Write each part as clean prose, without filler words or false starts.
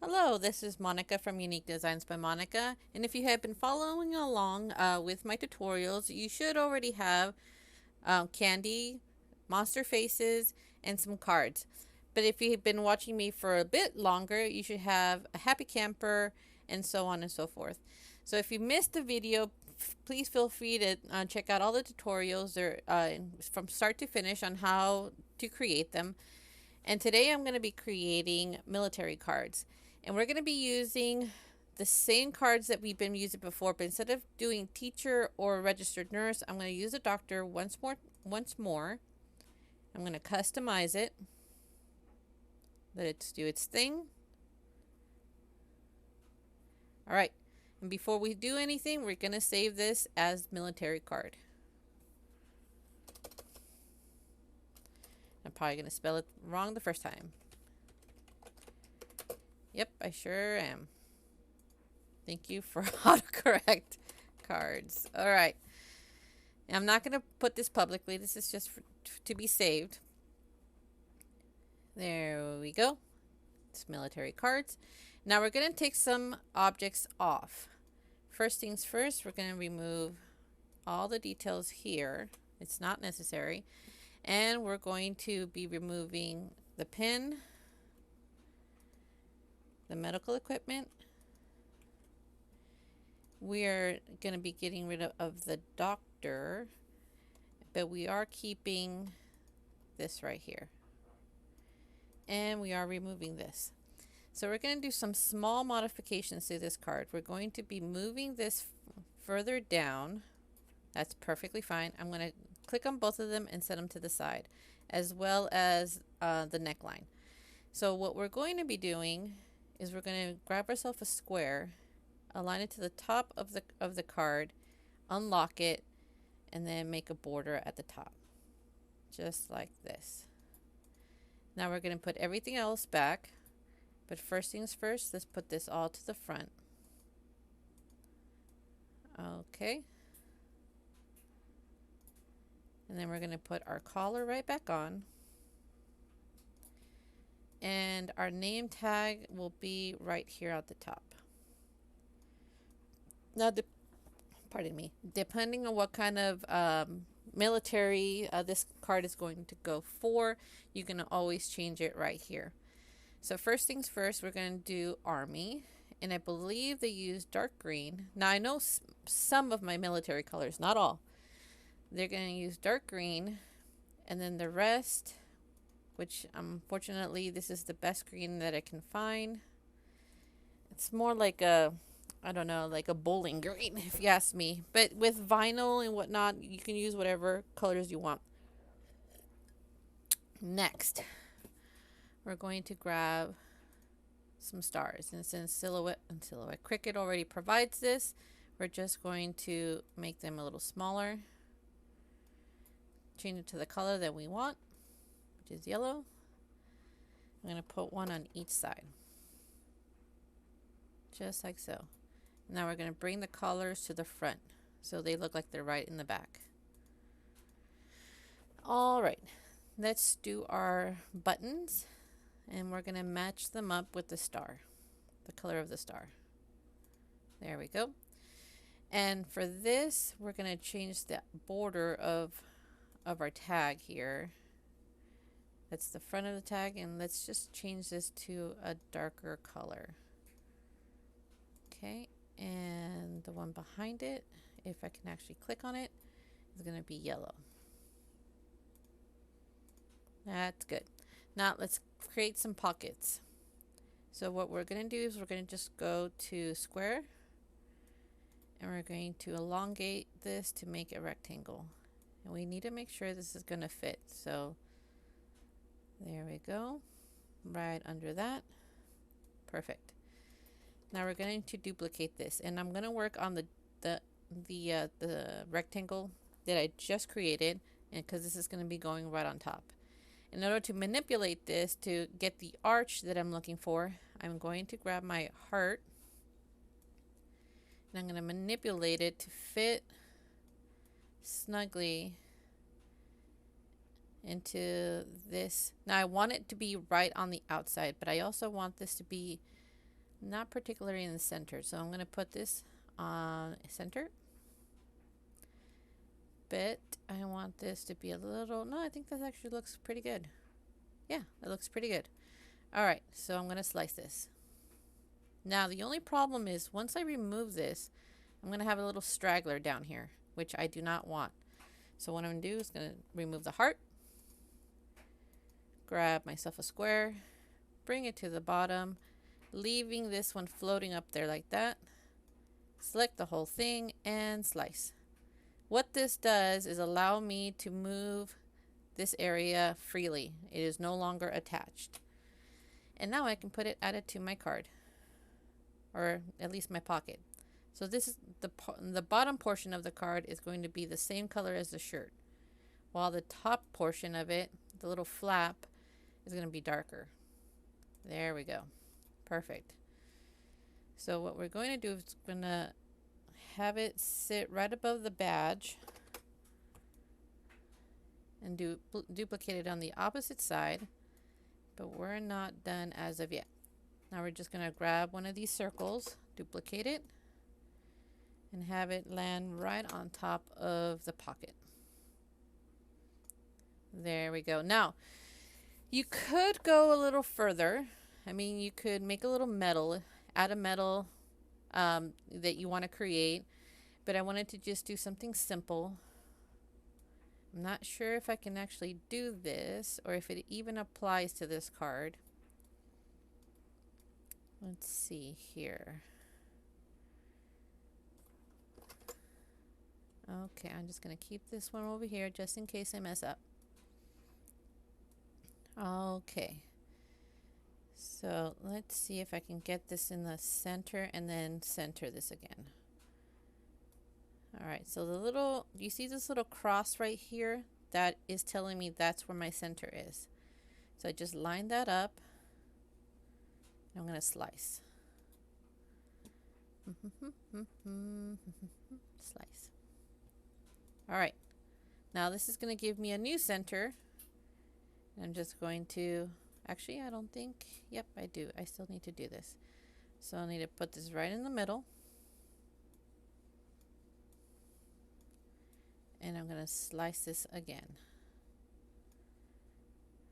Hello, this is Monica from Unique Designs by Monica, and if you have been following along with my tutorials, you should already have candy, monster faces, and some cards. But if you've been watching me for a bit longer, you should have a happy camper and so on and so forth. So if you missed the video, please feel free to check out all the tutorials from start to finish on how to create them. And today I'm going to be creating military cards. And we're going to be using the same cards that we've been using before, but instead of doing teacher or registered nurse, I'm going to use a doctor once more. I'm going to customize it. Let it do its thing. All right. And before we do anything, we're going to save this as military card. I'm probably going to spell it wrong the first time. Yep, I sure am. Thank you for autocorrect cards. All right. I'm not going to put this publicly. This is just to be saved. There we go. It's military cards. Now we're going to take some objects off. First things first, we're going to remove all the details here. It's not necessary. And we're going to be removing the pin, the medical equipment. We're going to be getting rid of the doctor, but we are keeping this right here. And we are removing this. So we're going to do some small modifications to this card. We're going to be moving this further down. That's perfectly fine. I'm going to click on both of them and set them to the side, as well as the neckline. So what we're going to be doing is we're going to grab ourselves a square, align it to the top of the card, unlock it, and then make a border at the top, just like this. Now we're going to put everything else back, but first things first, let's put this all to the front. Okay. And then we're going to put our collar right back on. And our name tag will be right here at the top. Now, pardon me, depending on what kind of military this card is going to go for, you can always change it right here. So first things first, we're going to do Army, and I believe they use dark green. Now I know some of my military colors, not all. They're going to use dark green, and then the rest, which unfortunately this is the best green that I can find. It's more like a, I don't know, like a bowling green, if you ask me. But with vinyl and whatnot, you can use whatever colors you want. Next, we're going to grab some stars. And since Silhouette Cricut already provides this, we're just going to make them a little smaller. Change it to the color that we want, which is yellow. I'm going to put one on each side. Just like so. Now we're going to bring the colors to the front so they look like they're right in the back. All right, let's do our buttons, and we're going to match them up with the star, the color of the star. There we go. And for this, we're going to change the border of our tag here. That's the front of the tag, and let's just change this to a darker color. Okay, and the one behind it, if I can actually click on it, is going to be yellow. That's good. Now let's create some pockets. So what we're going to do is we're going to just go to square, and we're going to elongate this to make a rectangle. And we need to make sure this is going to fit. So there we go, right under that. Perfect. Now we're going to duplicate this, and I'm going to work on the rectangle that I just created, and because this is going to be going right on top. In order to manipulate this to get the arch that I'm looking for, I'm going to grab my heart, and I'm going to manipulate it to fit snugly into this. Now I want it to be right on the outside, but I also want this to be not particularly in the center. So I'm going to put this on center. But I want this to be a little, no, I think that actually looks pretty good. Yeah, it looks pretty good. All right, so I'm going to slice this. Now, the only problem is once I remove this, I'm going to have a little straggler down here, which I do not want. So what I'm going to do is going to remove the heart, grab myself a square, bring it to the bottom, leaving this one floating up there like that. Select the whole thing and slice. What this does is allow me to move this area freely. It is no longer attached. And now I can add it to my card, or at least my pocket. So this is the bottom portion of the card is going to be the same color as the shirt, while the top portion of it, the little flap, is going to be darker. There we go. Perfect. So what we're going to do is going to have it sit right above the badge and duplicate it on the opposite side, but we're not done as of yet. Now we're just going to grab one of these circles, duplicate it, and have it land right on top of the pocket. There we go. Now, you could go a little further. I mean, you could make a little metal, add a metal that you want to create, but I wanted to just do something simple. I'm not sure if I can actually do this or if it even applies to this card. Let's see here. Okay, I'm just going to keep this one over here just in case I mess up. Okay. So let's see if I can get this in the center and then center this again. All right, so you see this little cross right here? That is telling me that's where my center is. So I just line that up. I'm going to slice. Slice. All right, now this is going to give me a new center. I'm just going to, actually I don't think, yep I do. I still need to do this. So I need to put this right in the middle. And I'm going to slice this again.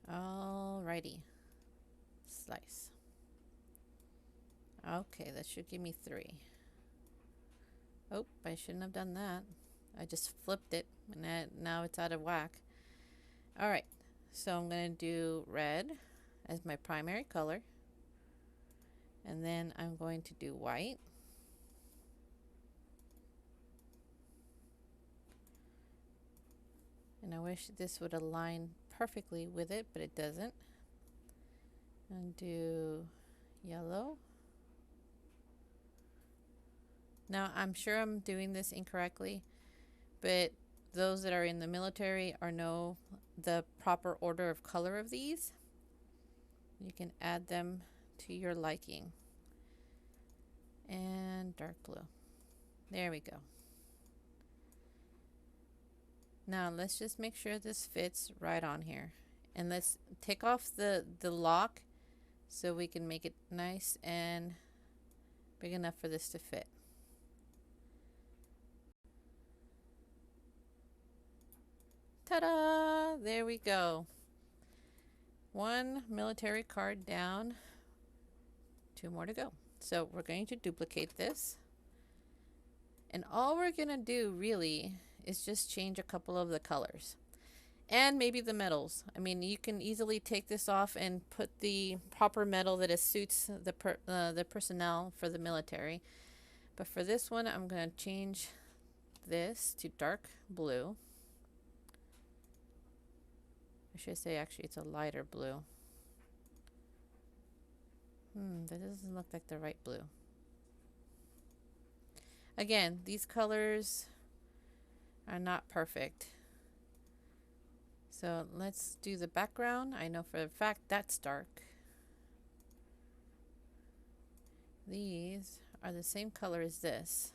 Alrighty. Slice. Okay, that should give me 3. Oh, I shouldn't have done that. I just flipped it and now it's out of whack. Alright, so I'm going to do red as my primary color. And then I'm going to do white. And I wish this would align perfectly with it, but it doesn't. And do yellow. Now, I'm sure I'm doing this incorrectly, but those that are in the military know the proper order of color of these. You can add them to your liking. And dark blue. There we go. Now let's just make sure this fits right on here. And let's take off the lock so we can make it nice and big enough for this to fit. Ta-da! There we go. One military card down. 2 more to go. So we're going to duplicate this. And all we're going to do really is just change a couple of the colors. And maybe the metals. I mean, you can easily take this off and put the proper metal that suits the personnel for the military. But for this one, I'm going to change this to dark blue. I should say actually it's a lighter blue. That doesn't look like the right blue. Again, these colors are not perfect. So let's do the background. I know for a fact that's dark. These are the same color as this.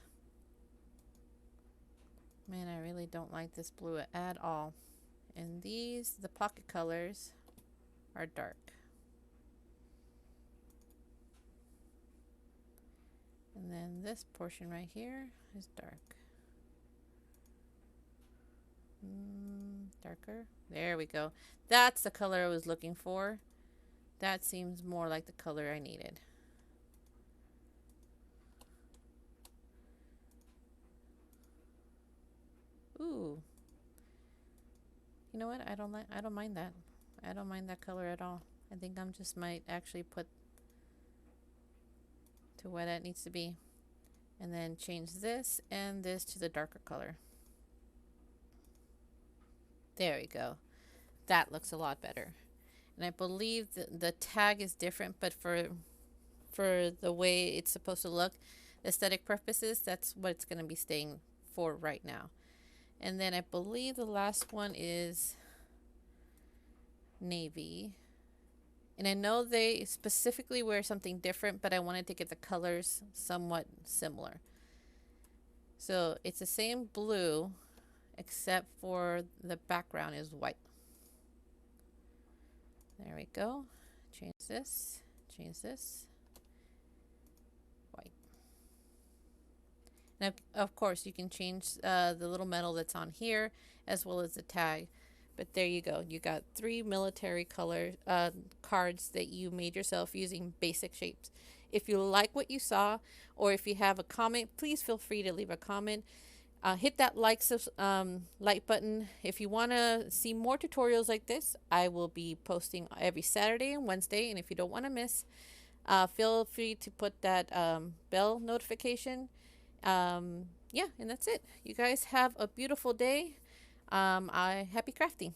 Man, I really don't like this blue at all. And these, the pocket colors, are dark. And then this portion right here is dark. Darker. There we go. That's the color I was looking for. That seems more like the color I needed. Ooh. You know what? I don't mind that. I don't mind that color at all. I think I'm just might actually put to where that needs to be. And then change this and this to the darker color. There we go. That looks a lot better. And I believe the tag is different, but for the way it's supposed to look, aesthetic purposes, that's what it's going to be staying for right now. And then I believe the last one is navy. And I know they specifically wear something different, but I wanted to get the colors somewhat similar. So it's the same blue, except for the background is white. There we go. Change this. Change this. White. Now, of course, you can change the little metal that's on here as well as the tag. But there you go. You got 3 military color cards that you made yourself using basic shapes. If you like what you saw, or if you have a comment, please feel free to leave a comment. Hit that like button. If you want to see more tutorials like this, I will be posting every Saturday and Wednesday. And if you don't want to miss, feel free to put that bell notification. Yeah, and that's it. You guys have a beautiful day. Happy crafting.